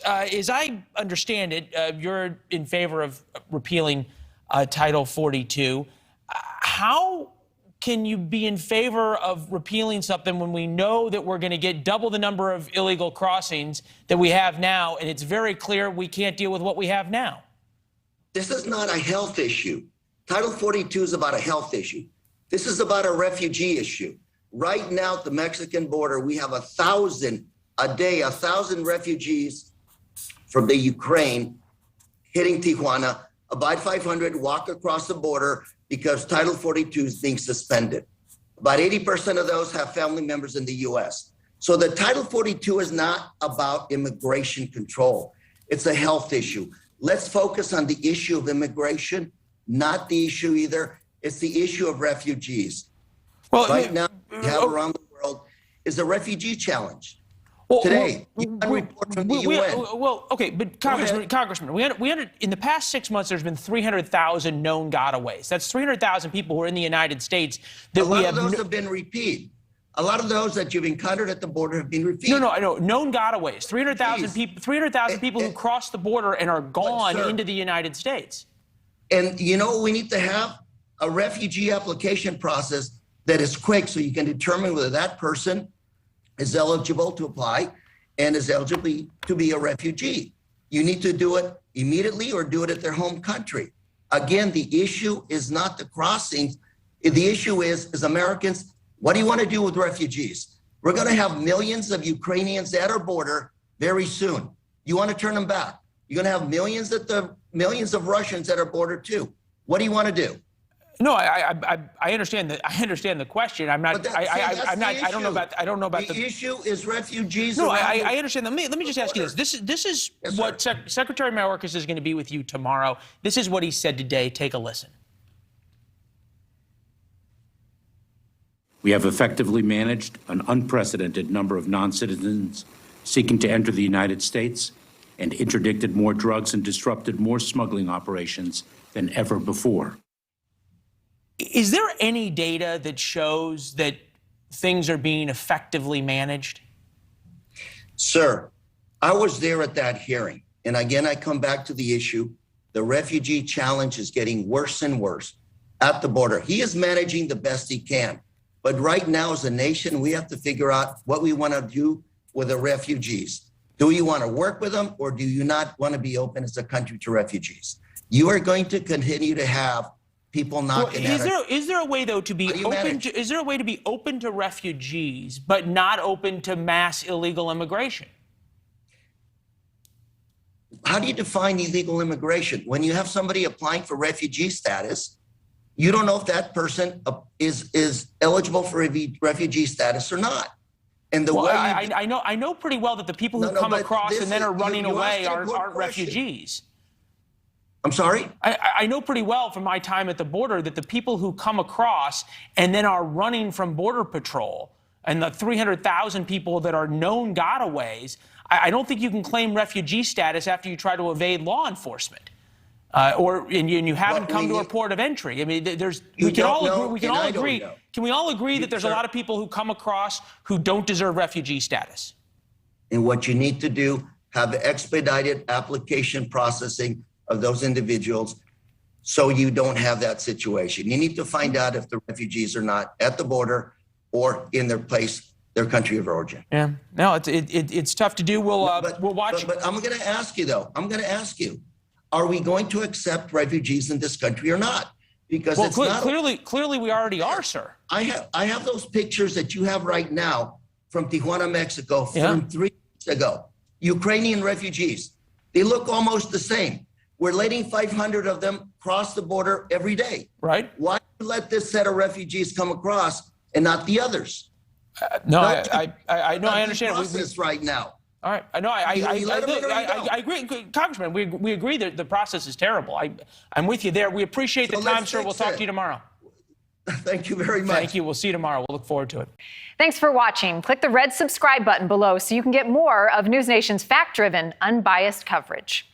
As I understand it, you're in favor of repealing Title 42. How can you be in favor of repealing something when we know that we're going to get double the number of illegal crossings that we have now, and it's very clear we can't deal with what we have now? This is not a health issue. Title 42 is about a health issue. This is about a refugee issue. Right now at the Mexican border, we have 1,000 a day, 1,000 refugees from the Ukraine hitting Tijuana. About 500 walk across the border because Title 42 is being suspended. About 80% of those have family members in the U.S. So the Title 42 is not about immigration control. It's a health issue. Let's focus on the issue of immigration, not the issue either. It's the issue of refugees. Well, right now, we have around the world is a refugee challenge. Well, today, report from the UN. Well, okay, but Congressman, we had in the past 6 months, there's been 300,000 known gotaways. That's 300,000 people who are in the United States that we have. A lot of those have been repeated. A lot of those that you've encountered at the border have been repeated. No, I know. Known gotaways. 300,000 people. 300,000 people who cross the border and are gone into the United States. And you know, we need to have a refugee application process that is quick, so you can determine whether that person is eligible to apply and is eligible to be a refugee. You need to do it immediately or do it at their home country. Again, the issue is not the crossings. The issue is Americans, what do you want to do with refugees? We're going to have millions of Ukrainians at our border very soon. You want to turn them back. You're going to have millions of Russians at our border too. What do you want to do? No, I understand that. I understand the question. I'm not. I don't know about the issue is refugees. No, I understand. Let me just ask you this. This is yes, what Secretary Mayorkas is going to be with you tomorrow. This is what he said today. Take a listen. We have effectively managed an unprecedented number of non-citizens seeking to enter the United States and interdicted more drugs and disrupted more smuggling operations than ever before. Is there any data that shows that things are being effectively managed? Sir, I was there at that hearing. And again, I come back to the issue. The refugee challenge is getting worse and worse at the border. He is managing the best he can. But right now, as a nation, we have to figure out what we want to do with the refugees. Do you want to work with them, or do you not want to be open as a country to refugees? You are going to continue to have people knocking at us. Is there a way, though, to be open to, is there a way to be open to refugees, but not open to mass illegal immigration? How do you define illegal immigration? When you have somebody applying for refugee status, you don't know if that person is eligible for refugee status or not. And the way I know pretty well that the people who come across and then are running away aren't refugees. I'm sorry? I know pretty well from my time at the border that the people who come across and then are running from Border Patrol and the 300,000 people that are known gotaways, I don't think you can claim refugee status after you try to evade law enforcement. And you haven't come to a port of entry. I mean, we can all agree that there's a lot of people who come across who don't deserve refugee status? And what you need to do, have expedited application processing of those individuals so you don't have that situation. You need to find out if the refugees are not at the border or in their country of origin. Yeah, no, it's tough to do. We'll watch. But I'm going to ask you, though. Are we going to accept refugees in this country or not? Because clearly we already are, sir. I have those pictures that you have right now from Tijuana, Mexico, from 3 weeks ago. Ukrainian refugees. They look almost the same. We're letting 500 of them cross the border every day. Right. Why let this set of refugees come across and not the others? I understand. Process right now. All right. I know. I agree, Congressman. We agree that the process is terrible. I'm with you there. We appreciate the time, sir. We'll talk to you tomorrow. Thank you very much. Thank you. We'll see you tomorrow. We'll look forward to it. Thanks for watching. Click the red subscribe button below so you can get more of NewsNation's fact-driven, unbiased coverage.